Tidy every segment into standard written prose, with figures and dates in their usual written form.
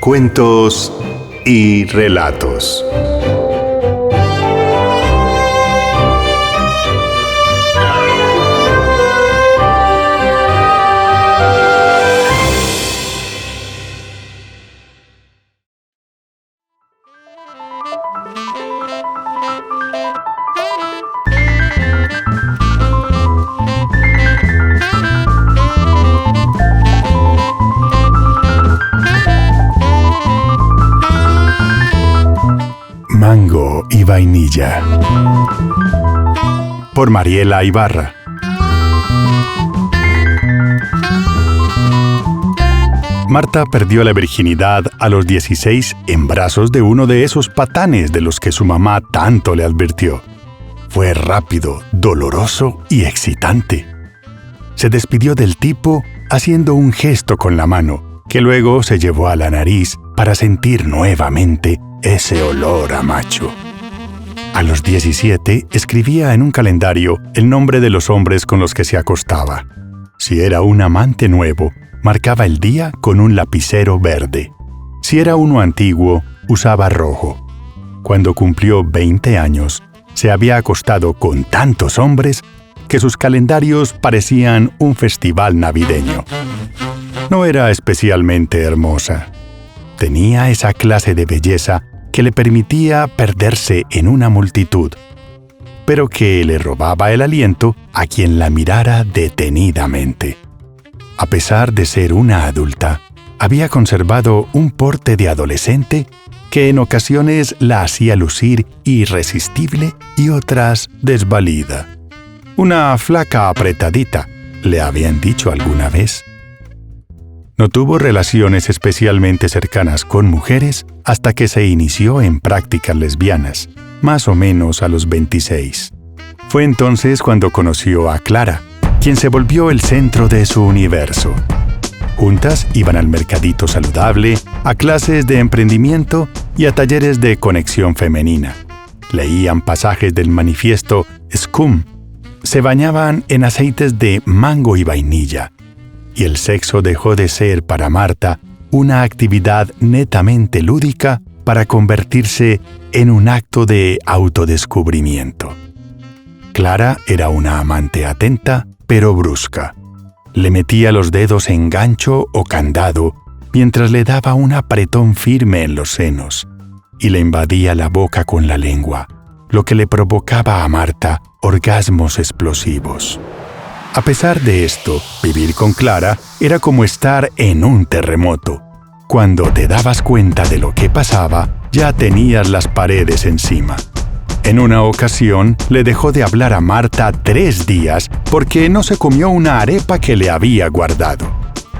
Cuentos y relatos. Mango y vainilla, por Mariela Ibarra. Marta perdió la virginidad a los 16 en brazos de uno de esos patanes de los que su mamá tanto le advirtió. Fue rápido, doloroso y excitante. Se despidió del tipo haciendo un gesto con la mano, que luego se llevó a la nariz para sentir nuevamente ese olor a macho. A los 17 escribía en un calendario el nombre de los hombres con los que se acostaba. Si era un amante nuevo, marcaba el día con un lapicero verde. Si era uno antiguo, usaba rojo. Cuando cumplió 20 años, se había acostado con tantos hombres que sus calendarios parecían un festival navideño. No era especialmente hermosa. Tenía esa clase de belleza que le permitía perderse en una multitud, pero que le robaba el aliento a quien la mirara detenidamente. A pesar de ser una adulta, había conservado un porte de adolescente que en ocasiones la hacía lucir irresistible y otras desvalida. Una flaca apretadita, le habían dicho alguna vez. No tuvo relaciones especialmente cercanas con mujeres hasta que se inició en prácticas lesbianas, más o menos a los 26. Fue entonces cuando conoció a Clara, quien se volvió el centro de su universo. Juntas iban al mercadito saludable, a clases de emprendimiento y a talleres de conexión femenina. Leían pasajes del manifiesto Scum, se bañaban en aceites de mango y vainilla, y el sexo dejó de ser para Marta una actividad netamente lúdica para convertirse en un acto de autodescubrimiento. Clara era una amante atenta, pero brusca. Le metía los dedos en gancho o candado mientras le daba un apretón firme en los senos y le invadía la boca con la lengua, lo que le provocaba a Marta orgasmos explosivos. A pesar de esto, vivir con Clara era como estar en un terremoto. Cuando te dabas cuenta de lo que pasaba, ya tenías las paredes encima. En una ocasión, le dejó de hablar a Marta 3 días porque no se comió una arepa que le había guardado.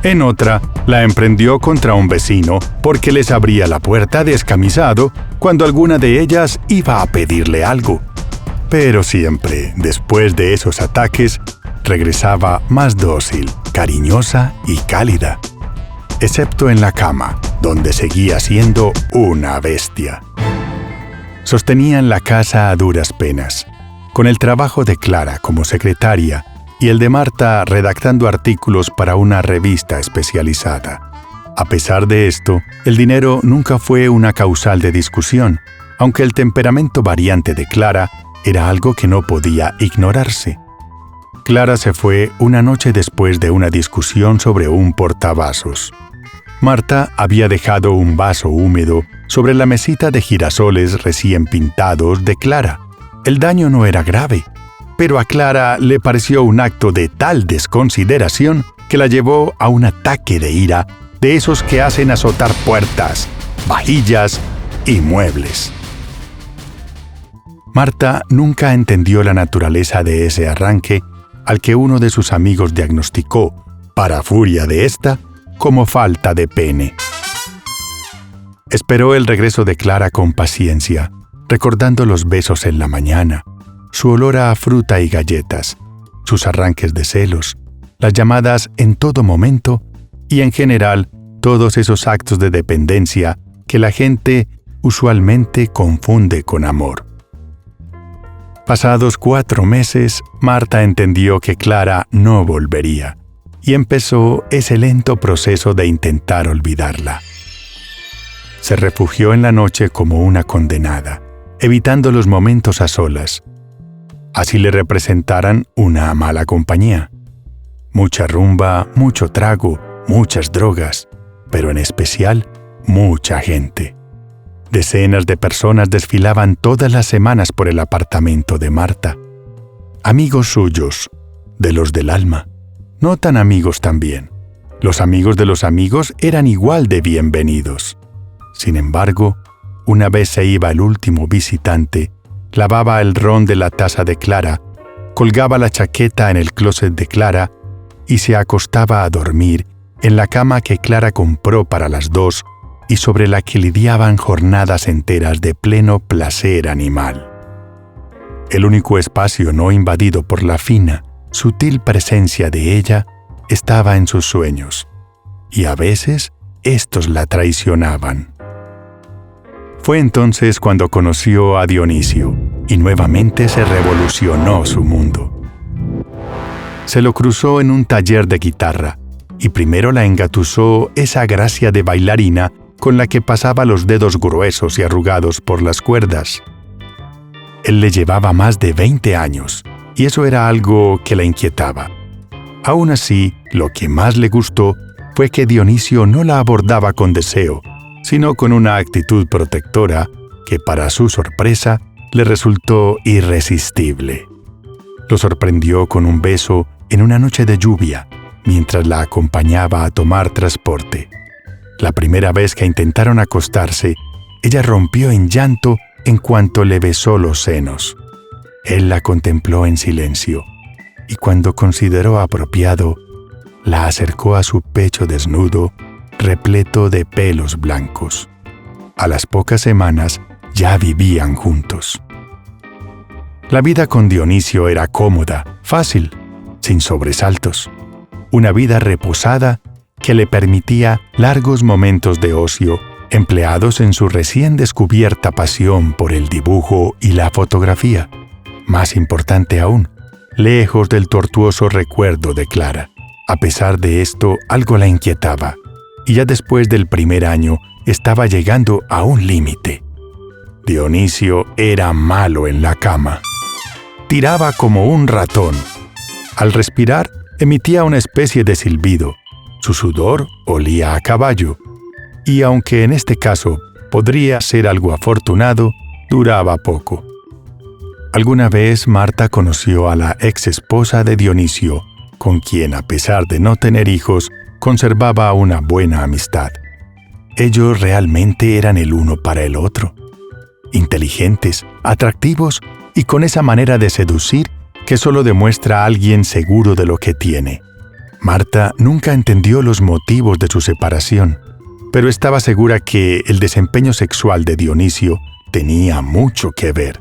En otra, la emprendió contra un vecino porque les abría la puerta descamisado cuando alguna de ellas iba a pedirle algo. Pero siempre, después de esos ataques, regresaba más dócil, cariñosa y cálida, excepto en la cama, donde seguía siendo una bestia. Sostenían la casa a duras penas, con el trabajo de Clara como secretaria y el de Marta redactando artículos para una revista especializada. A pesar de esto, el dinero nunca fue una causal de discusión, aunque el temperamento variante de Clara era algo que no podía ignorarse. Clara se fue una noche después de una discusión sobre un portavasos. Marta había dejado un vaso húmedo sobre la mesita de girasoles recién pintados de Clara. El daño no era grave, pero a Clara le pareció un acto de tal desconsideración que la llevó a un ataque de ira de esos que hacen azotar puertas, vajillas y muebles. Marta nunca entendió la naturaleza de ese arranque, al que uno de sus amigos diagnosticó, para furia de esta, como falta de pene. Esperó el regreso de Clara con paciencia, recordando los besos en la mañana, su olor a fruta y galletas, sus arranques de celos, las llamadas en todo momento y en general todos esos actos de dependencia que la gente usualmente confunde con amor. Pasados 4 meses, Marta entendió que Clara no volvería y empezó ese lento proceso de intentar olvidarla. Se refugió en la noche como una condenada, evitando los momentos a solas. Así le representaran una mala compañía. Mucha rumba, mucho trago, muchas drogas, pero en especial, mucha gente. Decenas de personas desfilaban todas las semanas por el apartamento de Marta. Amigos suyos, de los del alma, no tan amigos también. Los amigos de los amigos eran igual de bienvenidos. Sin embargo, una vez se iba el último visitante, lavaba el ron de la taza de Clara, colgaba la chaqueta en el closet de Clara y se acostaba a dormir en la cama que Clara compró para las dos y sobre la que lidiaban jornadas enteras de pleno placer animal. El único espacio no invadido por la fina, sutil presencia de ella estaba en sus sueños, y a veces estos la traicionaban. Fue entonces cuando conoció a Dionisio, y nuevamente se revolucionó su mundo. Se lo cruzó en un taller de guitarra, y primero la engatusó esa gracia de bailarina con la que pasaba los dedos gruesos y arrugados por las cuerdas. Él le llevaba más de 20 años, y eso era algo que la inquietaba. Aún así, lo que más le gustó fue que Dionisio no la abordaba con deseo, sino con una actitud protectora que, para su sorpresa, le resultó irresistible. Lo sorprendió con un beso en una noche de lluvia, mientras la acompañaba a tomar transporte. La primera vez que intentaron acostarse, ella rompió en llanto en cuanto le besó los senos. Él la contempló en silencio, y cuando consideró apropiado, la acercó a su pecho desnudo, repleto de pelos blancos. A las pocas semanas ya vivían juntos. La vida con Dionisio era cómoda, fácil, sin sobresaltos. Una vida reposada que le permitía largos momentos de ocio empleados en su recién descubierta pasión por el dibujo y la fotografía. Más importante aún, lejos del tortuoso recuerdo de Clara. A pesar de esto, algo la inquietaba, y ya después del primer año estaba llegando a un límite. Dionisio era malo en la cama. Tiraba como un ratón. Al respirar, emitía una especie de silbido. Su sudor olía a caballo. Y aunque en este caso podría ser algo afortunado, duraba poco. Alguna vez Marta conoció a la ex esposa de Dionisio, con quien, a pesar de no tener hijos, conservaba una buena amistad. Ellos realmente eran el uno para el otro. Inteligentes, atractivos y con esa manera de seducir que solo demuestra a alguien seguro de lo que tiene. Marta nunca entendió los motivos de su separación, pero estaba segura que el desempeño sexual de Dionisio tenía mucho que ver.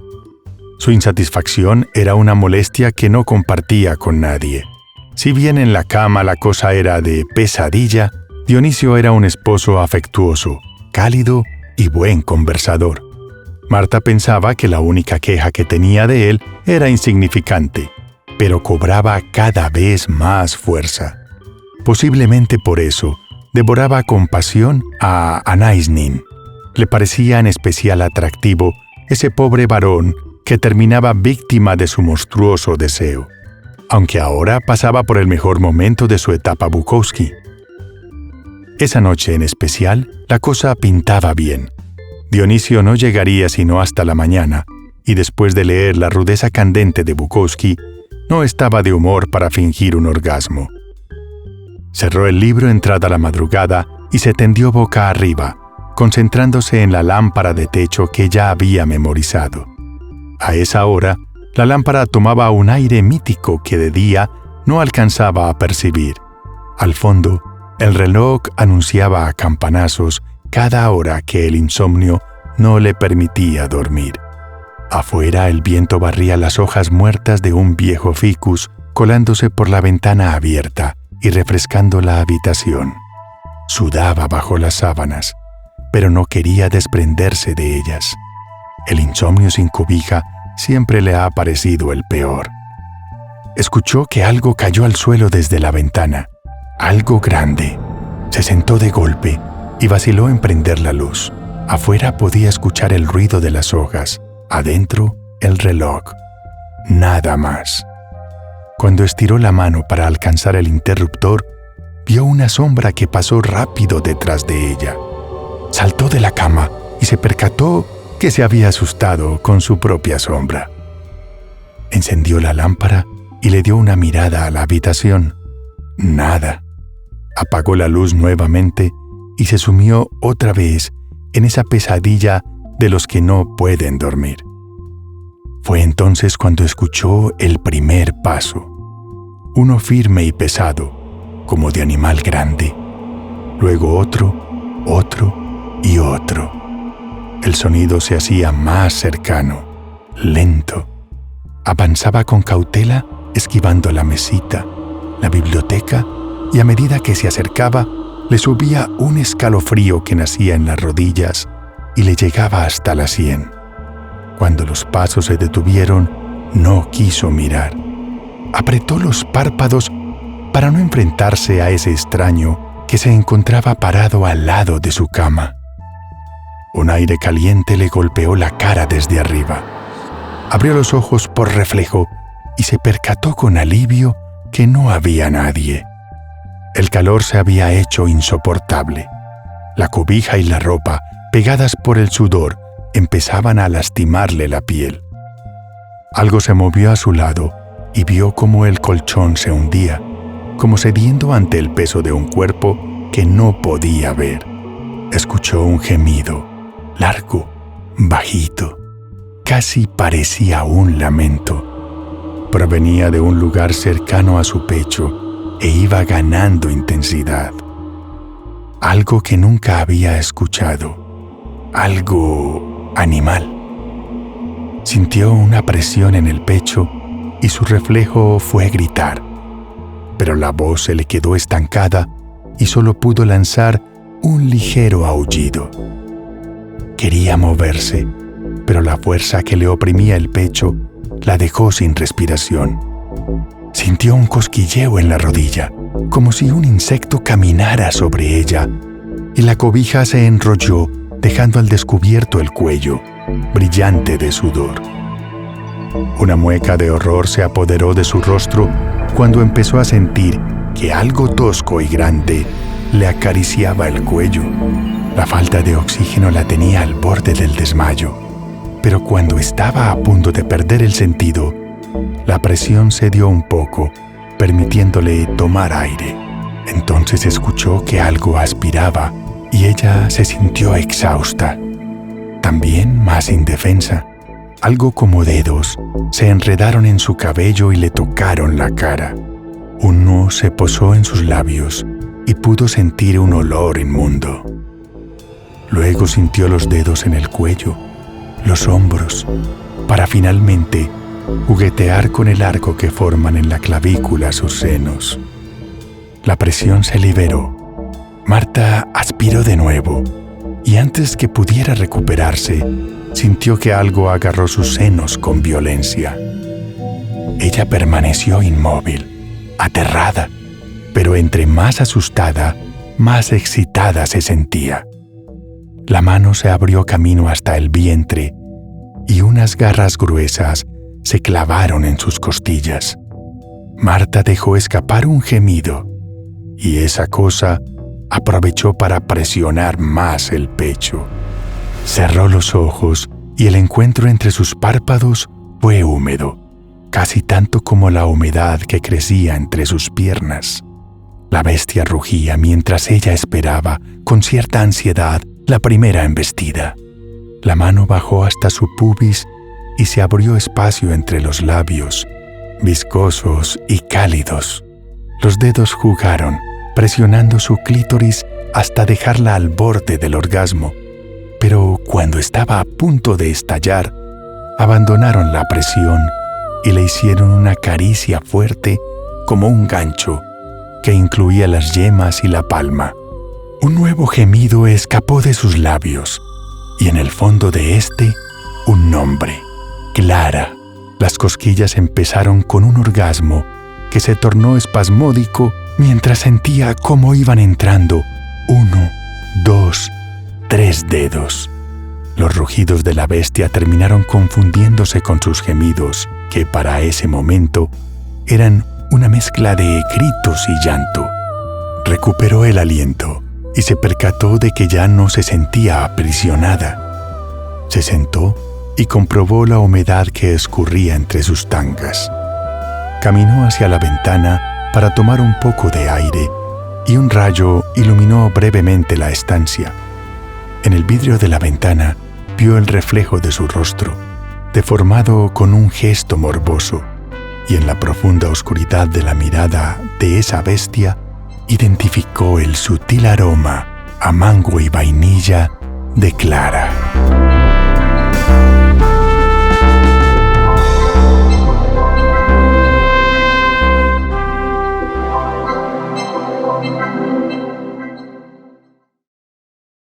Su insatisfacción era una molestia que no compartía con nadie. Si bien en la cama la cosa era de pesadilla, Dionisio era un esposo afectuoso, cálido y buen conversador. Marta pensaba que la única queja que tenía de él era insignificante, pero cobraba cada vez más fuerza. Posiblemente por eso, devoraba con pasión a Anaïsnin. Le parecía en especial atractivo ese pobre varón que terminaba víctima de su monstruoso deseo, aunque ahora pasaba por el mejor momento de su etapa Bukowski. Esa noche en especial, la cosa pintaba bien. Dionisio no llegaría sino hasta la mañana, y después de leer La rudeza candente de Bukowski, no estaba de humor para fingir un orgasmo. Cerró el libro entrada la madrugada y se tendió boca arriba, concentrándose en la lámpara de techo que ya había memorizado. A esa hora, la lámpara tomaba un aire mítico que de día no alcanzaba a percibir. Al fondo, el reloj anunciaba a campanazos cada hora que el insomnio no le permitía dormir. Afuera el viento barría las hojas muertas de un viejo ficus colándose por la ventana abierta y refrescando la habitación. Sudaba bajo las sábanas, pero no quería desprenderse de ellas. El insomnio sin cobija siempre le ha parecido el peor. Escuchó que algo cayó al suelo desde la ventana, algo grande. Se sentó de golpe y vaciló en prender la luz. Afuera podía escuchar el ruido de las hojas, adentro el reloj. Nada más. Cuando estiró la mano para alcanzar el interruptor, vio una sombra que pasó rápido detrás de ella. Saltó de la cama y se percató que se había asustado con su propia sombra. Encendió la lámpara y le dio una mirada a la habitación. Nada. Apagó la luz nuevamente y se sumió otra vez en esa pesadilla de los que no pueden dormir. Fue entonces cuando escuchó el primer paso, uno firme y pesado, como de animal grande. Luego otro y otro. El sonido se hacía más cercano, lento. Avanzaba con cautela, esquivando la mesita, la biblioteca, y a medida que se acercaba, le subía un escalofrío que nacía en las rodillas y le llegaba hasta la sien. Cuando los pasos se detuvieron, no quiso mirar. Apretó los párpados para no enfrentarse a ese extraño que se encontraba parado al lado de su cama. Un aire caliente le golpeó la cara desde arriba. Abrió los ojos por reflejo y se percató con alivio que no había nadie. El calor se había hecho insoportable. La cobija y la ropa, pegadas por el sudor, empezaban a lastimarle la piel. Algo se movió a su lado y vio cómo el colchón se hundía, como cediendo ante el peso de un cuerpo que no podía ver. Escuchó un gemido, largo, bajito, casi parecía un lamento. Provenía de un lugar cercano a su pecho e iba ganando intensidad. Algo que nunca había escuchado, algo animal. Sintió una presión en el pecho y su reflejo fue gritar, pero la voz se le quedó estancada y solo pudo lanzar un ligero aullido. Quería moverse, pero la fuerza que le oprimía el pecho la dejó sin respiración. Sintió un cosquilleo en la rodilla, como si un insecto caminara sobre ella, y la cobija se enrolló, dejando al descubierto el cuello, brillante de sudor. Una mueca de horror se apoderó de su rostro cuando empezó a sentir que algo tosco y grande le acariciaba el cuello. La falta de oxígeno la tenía al borde del desmayo, pero cuando estaba a punto de perder el sentido, la presión cedió un poco, permitiéndole tomar aire. Entonces escuchó que algo aspiraba y ella se sintió exhausta, también más indefensa. Algo como dedos se enredaron en su cabello y le tocaron la cara. Uno se posó en sus labios y pudo sentir un olor inmundo. Luego sintió los dedos en el cuello, los hombros, para finalmente juguetear con el arco que forman en la clavícula sus senos. La presión se liberó. Marta aspiró de nuevo y antes que pudiera recuperarse, sintió que algo agarró sus senos con violencia. Ella permaneció inmóvil, aterrada, pero entre más asustada, más excitada se sentía. La mano se abrió camino hasta el vientre y unas garras gruesas se clavaron en sus costillas. Marta dejó escapar un gemido y esa cosa aprovechó para presionar más el pecho. Cerró los ojos y el encuentro entre sus párpados fue húmedo, casi tanto como la humedad que crecía entre sus piernas. La bestia rugía mientras ella esperaba, con cierta ansiedad, la primera embestida. La mano bajó hasta su pubis y se abrió espacio entre los labios, viscosos y cálidos. Los dedos jugaron, presionando su clítoris hasta dejarla al borde del orgasmo, pero cuando estaba a punto de estallar, abandonaron la presión y le hicieron una caricia fuerte como un gancho que incluía las yemas y la palma. Un nuevo gemido escapó de sus labios y en el fondo de este, un nombre. Clara. Las cosquillas empezaron con un orgasmo que se tornó espasmódico mientras sentía cómo iban entrando 1, 2, 3 dedos. Los rugidos de la bestia terminaron confundiéndose con sus gemidos, que para ese momento eran una mezcla de gritos y llanto. Recuperó el aliento y se percató de que ya no se sentía aprisionada. Se sentó y comprobó la humedad que escurría entre sus tangas. Caminó hacia la ventana para tomar un poco de aire y un rayo iluminó brevemente la estancia. En el vidrio de la ventana vio el reflejo de su rostro, deformado con un gesto morboso, y en la profunda oscuridad de la mirada de esa bestia identificó el sutil aroma a mango y vainilla de Clara.